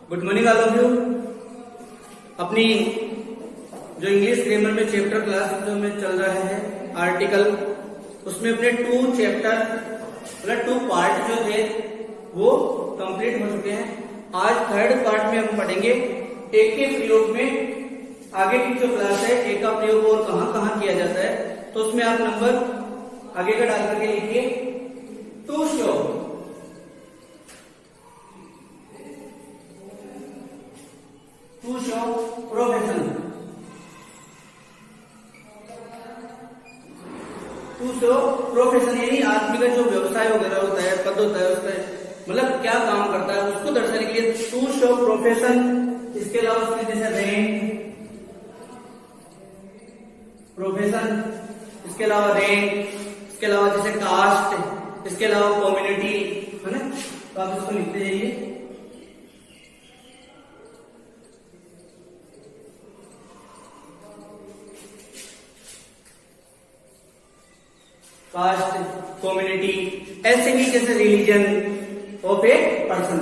Good morning all of you. अपनी जो English grammar में चैप्टर क्लास जो में चल रहा है आर्टिकल, उसमें अपने टू पार्ट जो थे वो कंप्लीट हो चुके हैं। आज थर्ड पार्ट में हम पढ़ेंगे एक के प्रयोग में। आगे की जो क्लास है एक का प्रयोग और कहां कहां किया जाता है, तो उसमें आप नंबर आगे का डाल करके लिखिए to show. To show profession, to show profession यानी आदमी का जो व्यवसाय वगैरह होता है, पद होता है, उसका मतलब क्या काम करता है उसको दर्शाने के लिए टू शो प्रोफेशन। इसके अलावा उसमें जैसे रैंक प्रोफेशन, इसके अलावा रैंक, इसके अलावा जैसे कास्ट, इसके अलावा कम्युनिटी, है ना। तो आप इसको लिखते जाइए। कास्ट, कम्युनिटी, ऐसे ही जैसे रिलीजन ऑफ ए पर्सन।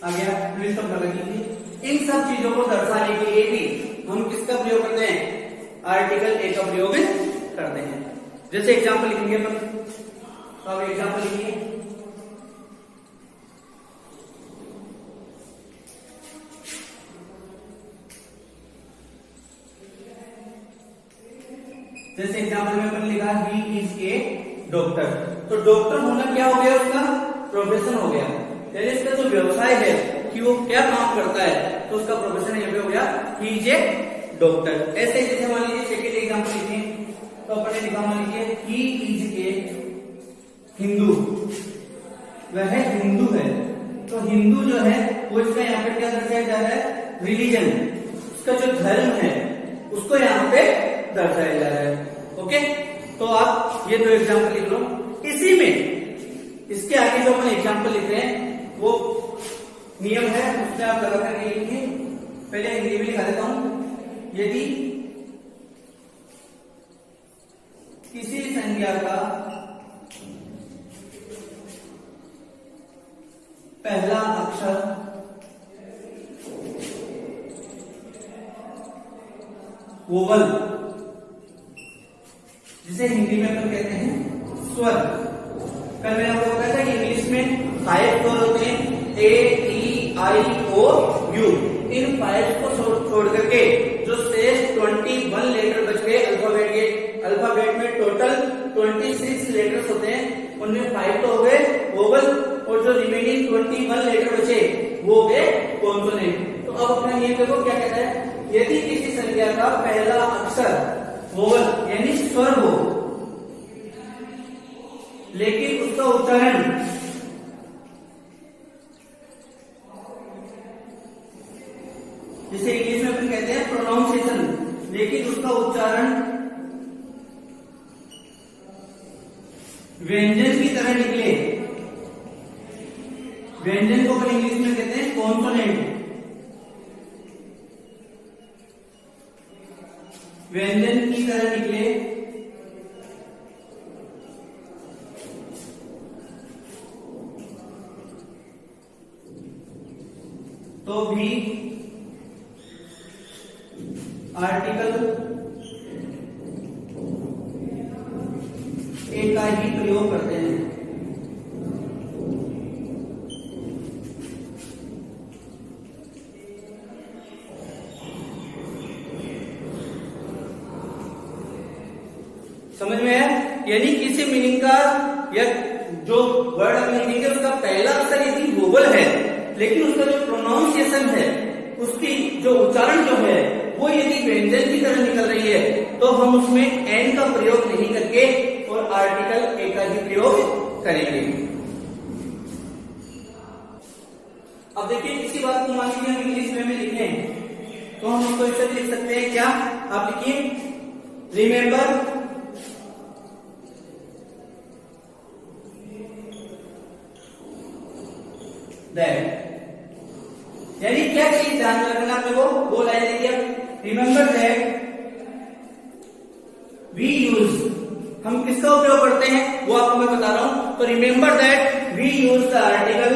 आगे आप लिस्ट ऑफ लगा कीजिए। इन सब चीजों को दर्शाने के लिए भी हम किसका प्रयोग करते हैं? आर्टिकल ए का प्रयोग करते हैं। जैसे एग्जाम्पल लिखेंगे अपन, तो आप एग्जाम्पल लिखिए। जैसे एग्जाम्पल में अपन लिखा ही इज ए डॉक्टर, तो डॉक्टर होना क्या हो गया? उसका प्रोफेशन हो गया। यानी इसका जो व्यवसाय है कि वो क्या काम करता है, तो उसका प्रोफेशन यहाँ पे हो गया ही इज ए डॉक्टर। ऐसे जैसे मान लीजिए सेकेंड एग्जाम्पल लिखिए, तो अपन लिखा मान लीजिए ही इज ए हिंदू, वह हिंदू है। तो हिंदू जो है वो इसका यहाँ पे क्या दर्शाया जा रहा है? रिलीजन, उसका जो धर्म है उसको यहाँ पे दर्शाया जा रहा है। ओके, तो आप ये दो एग्जाम्पल लिख लो। इसी में इसके आगे जो अपन एग्जाम्पल लिख रहे हैं वो नियम है, उसमें आप लगा करके लिखिए। पहले हिंदी में लिखा देता हूं। यदि किसी संज्ञा का पहला अक्षर वोवल, जिसे हिंदी में अपन कहते हैं स्वर। कल मैंने आपको बताया था कि इंग्लिश में 5 स्वर होते हैं, ए ई आई ओ यू। इन 5 को छोड़ करके जो शेष 21 लेटर बच गए अल्फाबेट में टोटल 26 लेटर्स होते हैं, उनमें 5 तो हो गए वोवल, और जो रिमेनिंग 21 लेटर बचे वो हो गए कॉन्सोनेंट। तो अब अपना नियम देखो क्या कहता है? यदि किसी संख्या का पहला अक्षर वोवल यानी स्वर हो, लेकिन उसका उच्चारण जिसे इंग्लिश में अपन कहते हैं प्रोनाउंसिएशन, लेकिन उसका उच्चारण व्यंजन की तरह निकले। व्यंजन को अपन इंग्लिश में कहते हैं कॉन्सोनेंट। व्यंजन की तरह निकले तो भी आर्टिकल ए का ही प्रयोग करते हैं। समझ में है? यानी किसी मीनिंग का या जो वर्ड हम लिखेंगे उसका पहला अक्षर यदि वोवल है, लेकिन उसका जो प्रोनाउंसिएशन है, उसकी जो उच्चारण जो है वो यदि व्यंजन की तरह निकल रही है, तो हम उसमें एन का प्रयोग नहीं करके और आर्टिकल ए का ही प्रयोग करेंगे। अब देखिए इसी बात को मान लीजिए हम इंग्लिश में लिखें, तो हम उसको ऐसे लिख सकते हैं। क्या आप लिखिए? Remember that. यानी क्या चीज ध्यान में रखना? अपने को वो लाइन देखिए, रिमेंबर दैट वी यूज, हम किसका उपयोग करते हैं वो आपको मैं बता रहा हूं। तो remember that we use the article,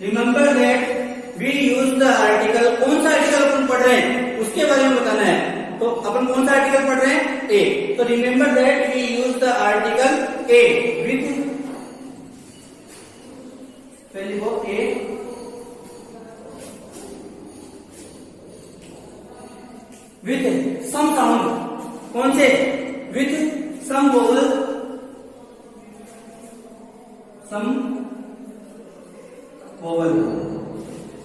remember that we use the article, कौन सा आर्टिकल अपन पढ़ रहे हैं उसके बारे में बताना है। तो अपन कौन सा आर्टिकल पढ़ रहे हैं, ए। तो remember that we use the article a with, पहले वो ए विथ सम साउंड, कौन से, with some vowel, some vowel,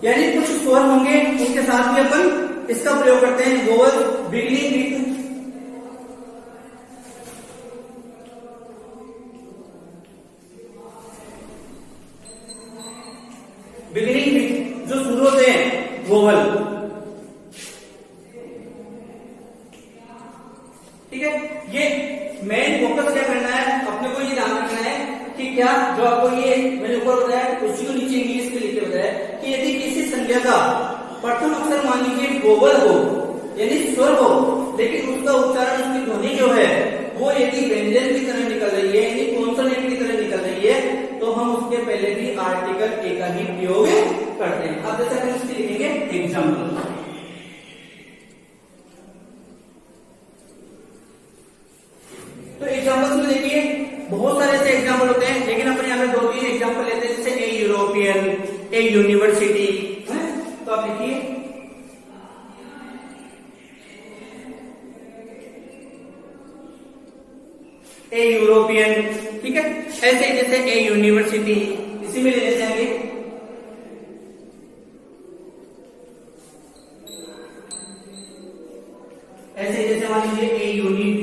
यानी कुछ स्वर होंगे उनके साथ भी अपन इसका प्रयोग करते हैं। Vowel beginning with, beginning with जो शुरू होते हैं वोवल, ठीक है। ये मेन फोकस क्या करना है अपने को, ये ध्यान रखना है कि क्या जो आपको ये मैंने ऊपर बताया उसी को नीचे इंग्लिश में लिख के बताया कि यदि किसी संज्ञा का प्रथम अक्षर मान लीजिए वोवल हो यानी स्वर हो, लेकिन उसका उच्चारण, उसकी ध्वनि जो है वो यदि व्यंजन की तरह निकल रही है यानी कॉन्सोनेंट की तरह निकल रही है, तो हम उसके पहले भी आर्टिकल ए का ही प्रयोग करते हैं। अब जैसे हम इसकी लिखेंगे एग्जाम्पल, तो एग्जाम्पल में देखिए बहुत सारे ऐसे एग्जाम्पल होते हैं, लेकिन अपन यहाँ पे 2-3 एग्जाम्पल लेते हैं, जैसे ए यूरोपियन, ए यूनिवर्सिटी, तो आप लिखिए ए यूरोपियन, ठीक है। ऐसे जैसे ए यूनिवर्सिटी, इसी में ले लेते हैं आगे, ऐसे जैसे मान लीजिए ए यूनिट,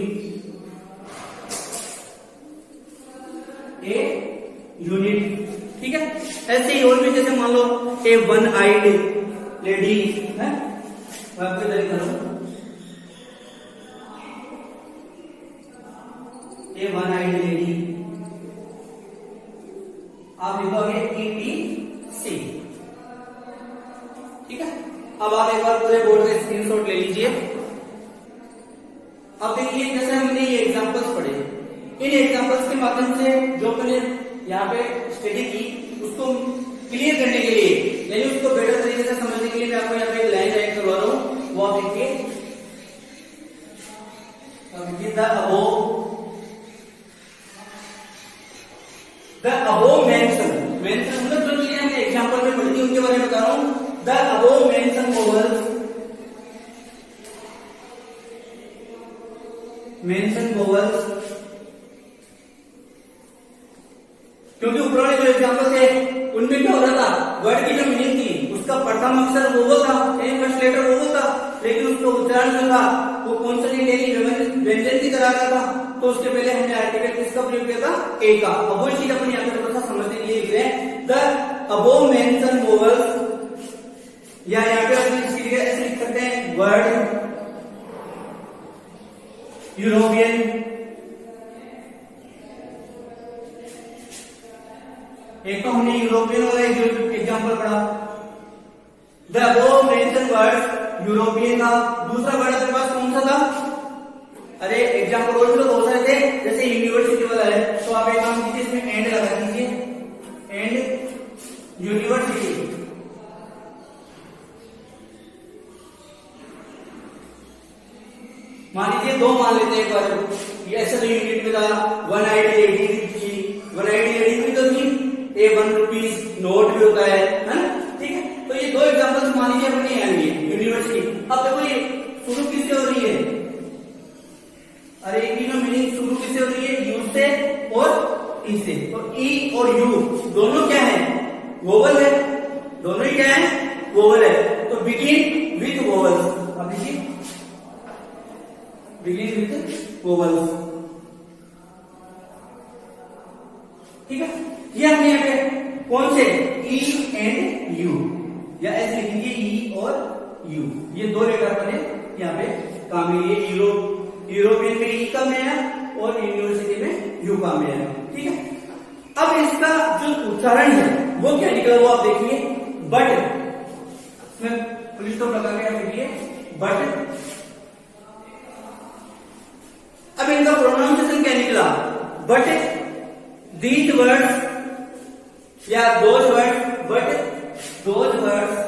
ए यूनिट, ठीक है। ऐसे ही और भी जैसे मान लो ए वन आइड लेडी है, मैं आपको इधर करूं, ए वन आइड लेडी, आप लिखोगे ETC, ठीक है। अब आप एक बार पूरे बोर्ड का स्क्रीनशॉट ले लीजिए। अब देखिए जैसे हमने ये एग्जांपल्स पढ़े, इन एग्जांपल्स के माध्यम से जो मैंने यहाँ पे स्टडी की उसको क्लियर करने के लिए यानी उसको बेटर तरीके से समझने के लिए मैं आपको यहाँ पे एक लाइन राइट करवा रहा हूं, वो आप देखिए, द अबोव मेंशन, मेंशन मतलब जो चीजें हमने एग्जांपल में पढ़ी थी उनके बारे में बता रहा हूं। The above mention vowels, mention vowels, क्योंकि ऊपर वाले जो एग्जांपल थे उनमें क्या हो रहा था, वर्ड की जो मीनिंग थी उसका प्रथम अक्षर वोवल था, फर्स्ट लेटर वोवल था, लेकिन उसका उच्चारण जो था वो कॉन्सोनेंट यानी व्यंजन की तरह का था, तो उसके पहले हमने आर्टिकल किसका प्रयोग किया था, ए का। अब वो चीज अपन यहाँ पे थोड़ा सा समझने के लिए लिख रहे हैं, द अबोव मेंशन वोवल्स, या यहाँ पे अपन इसकी जगह ऐसे लिख सकते हैं वर्ड यूरोपियन, एक तो हमने यूरोपियन वाला एग्जांपल पढ़ा, the above mention word European था। दूसरा वर्ड आपके पास कौन सा था, अरे एग्जांपल और भी तो बहुत सारे थे, जैसे यूनिवर्सिटी वाला है, तो आप एक काम कीजिए इसमें एंड लगा दीजिए, एंड यूनिवर्सिटी, मान लीजिए दो मान लेते हैं एक बार, ये ऐसे तो यूनिट में था, वन आइड लेडी थी, वन आइड लेडी भी तो थी, ए 1 रुपीज नोट भी होता है ना, ठीक है। तो ये दो एग्जांपल्स मान लीजिए अपने यहाँ लिए यूनिवर्सिटी। अब देखो ये शुरू किससे हो रही है, अरे तीनों मीनिंग शुरू किससे हो रही है, यू से और ई से, और ई और यू दोनों क्या है, वोवल है, दोनों ही क्या है, वोवल है। तो बिगिन विथ वोवल्स, अब देखिए बिगिन विथ वोवल्स, ठीक है। ये हमने यहाँ पे कौन से, ई एंड यू, या ऐसे लिखेंगे ई और यू, ये दो लेटर अपने यहाँ पे काम में, ये यूरोपियन में ई का में है और यूनिवर्सिटी में यू का में है, ठीक है। अब इसका जो उच्चारण है वो क्या निकला वो आप देखिए, बट, इसमें पुलिस तो लगा के आप देखिए बट। अब इनका प्रोनाउंसिएशन क्या निकला, बट दीज वर्ड्स या those words, but those words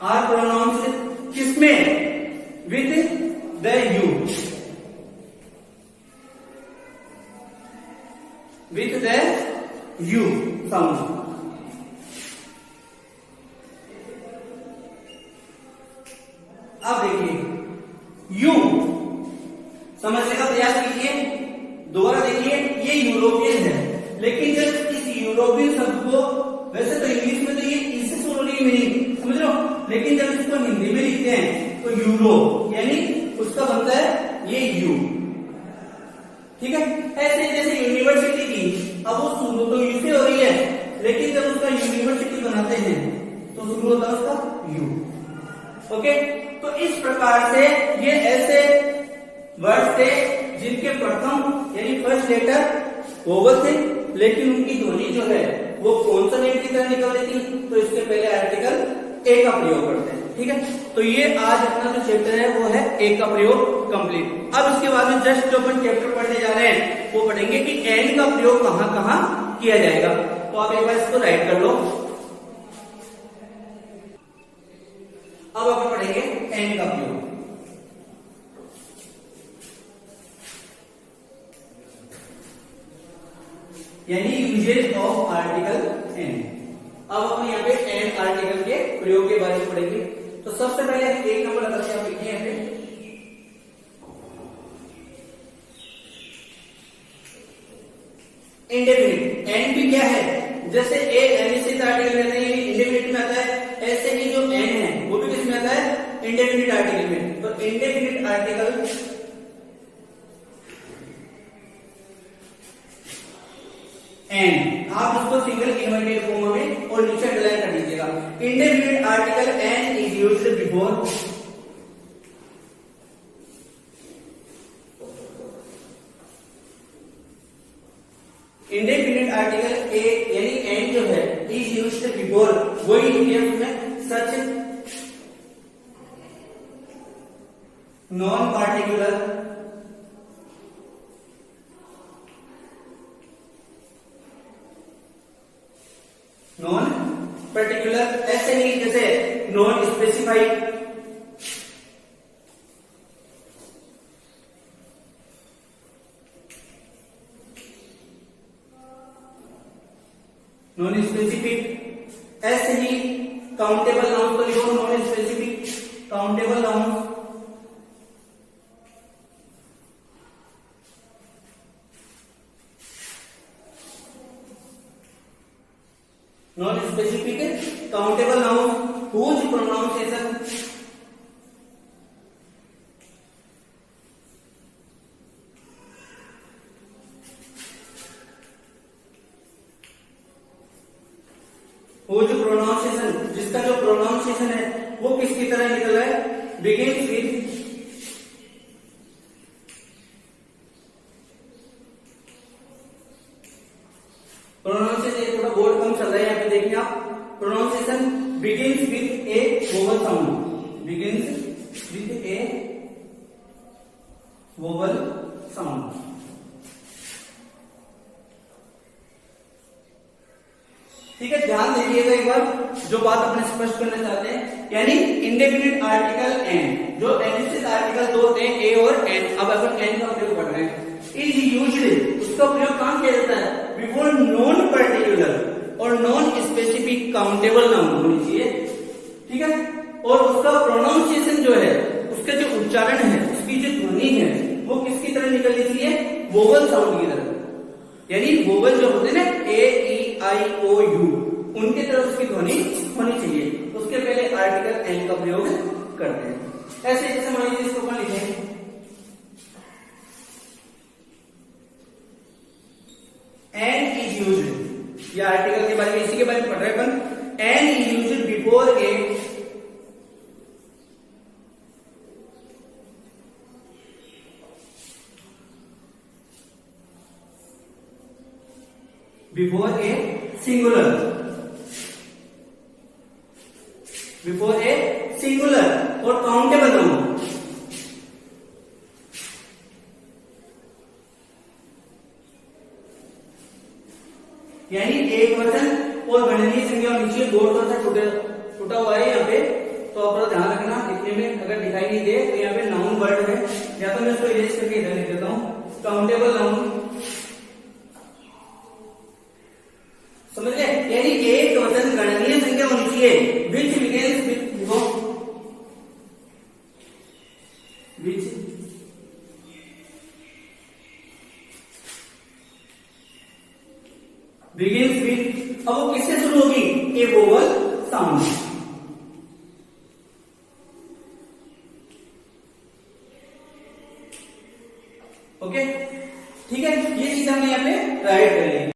are pronounced किसमें, with the U, with the U sound. अब देखिए यू समझने का प्रयास कीजिए, दोबारा देखिए, ये यूरोपियन है, लेकिन जब इस यूरोपियन शब्द को, वैसे तो इंग्लिश में तो ये इससे शुरू नहीं मीनिंग समझ लो, लेकिन जब इसको हिंदी में लिखते हैं तो यूरो यानी उसका बनता है ये यू, ठीक है। ऐसे जैसे यूनिवर्सिटी की, अब वो शुरू तो यू से हो रही है, लेकिन जब उसका यूनिवर्सिटी बनाते हैं तो शुरू होता है उसका यू, ओके। तो इस प्रकार से ये ऐसे वर्ड थे जिनके प्रथम यानी फर्स्ट लेटर वोवल थे, लेकिन उनकी ध्वनि जो है वो कॉन्सोनेंट की तरह निकल रही थी, तो इसके पहले आर्टिकल ए का प्रयोग करते हैं, ठीक है। तो ये आज अपना जो चैप्टर है वो है ए का प्रयोग कंप्लीट। अब इसके बाद में जस्ट जो अपन चैप्टर पढ़ने जा रहे हैं वो पढ़ेंगे कि एंड का प्रयोग कहां कहां किया जाएगा। तो आप एक बार इसको राइट कर लो। अब अपन पढ़ेंगे एंड का प्रयोग, यानी यूजेज ऑफ आर्टिकल एंड। अब अपन यहाँ पे एंड आर्टिकल के प्रयोग के बारे में पढ़ेंगे। तो सबसे पहले एक नंबर अगर से आप लिखिए यहाँ पे, इंडेफिनिट। एंड भी क्या है, जैसे ए अनिश्चित आर्टिकल रहते हैं इंडेफिनिट में आता है, ऐसे ही जो एंड है वो भी किसमें आता है, इंडेफिनिट आर्टिकल में। तो इंडेफिनिट आर्टिकल एंड, आप उसको सिंगल इन्वर्टेड कॉमा में और नीचे अंडरलाइन कर दीजिएगा। Indefinite article and is used before indefinite article a यानी एंड जो है is used before going case में सच नॉन पार्टिकुलर नॉन पर्टिकुलर, ऐसे नहीं जैसे नॉन स्पेसिफाइड, नॉन स्पेसिफिक, ऐसे ही काउंटेबल नाउन को लिखो non specific countable noun, non specific countable noun whose pronunciation whose pronunciation, जिसका जो प्रोनाउंसिएशन है वो किसकी तरह निकल रहा है, बिगिंस विद प्रोनाउंसिएशन। थोड़ा बोर्ड कम चल रहा है यहाँ पे देखिए आप, pronunciation begins with A vowel sound, begins with A vowel sound. ठीक है, ध्यान दीजिएगा एक बार, जो बात अपने स्पष्ट करना चाहते हैं, यानी इंडेफिनिट आर्टिकल एंड, जो अनिश्चित आर्टिकल दो थे ए और एन, अब अपन एन का प्रयोग कर रहे हैं, इज यूज्ड, उसका प्रयोग कहां किया जाता है, बिफोर नॉन पर्टिकुलर और नॉन स्पेसिफिक काउंटेबल नाउन होनी चाहिए, ठीक है। और उसका प्रोनाउंसिएशन जो है, उसका जो उच्चारण है, उसकी जो ध्वनि है वो किसकी तरह निकलनी चाहिए, वोवल साउंड की तरह, यानी वोवल जो होते हैं ना ए ई आई ओ यू, उनके तरह उसकी ध्वनि होनी चाहिए। उसके पहले आर्टिकल एन का प्रयोग करते हैं। ऐसे जैसे मान लीजिए इसको अपन लिखें, एन इज यूज्ड, या आर्टिकल के बारे में, इसी के बारे में पढ़ रहे हैं अपन। An used before a singular, before a singular और काउंटेबल नाउन। यानी एक वचन और गणनीय संज्ञा होनी चाहिए। दो थोड़ा सा छूटा हुआ है यहाँ पे, तो आप ध्यान रखना। लिखने में अगर दिखाई नहीं दे तो यहाँ पे नाउन वर्ड है, या तो मैं उसको इरेज करके इधर लिख देता हूँ, काउंटेबल नाउन। समझ गए? यानी एक वचन गणनीय संख्या होनी चाहिए, which begins with which begins with, अब वो किससे शुरू होगी? ए वोवल साउंड। ओके, ठीक है, ये चीज हमने यहाँ पे राइट कर ली।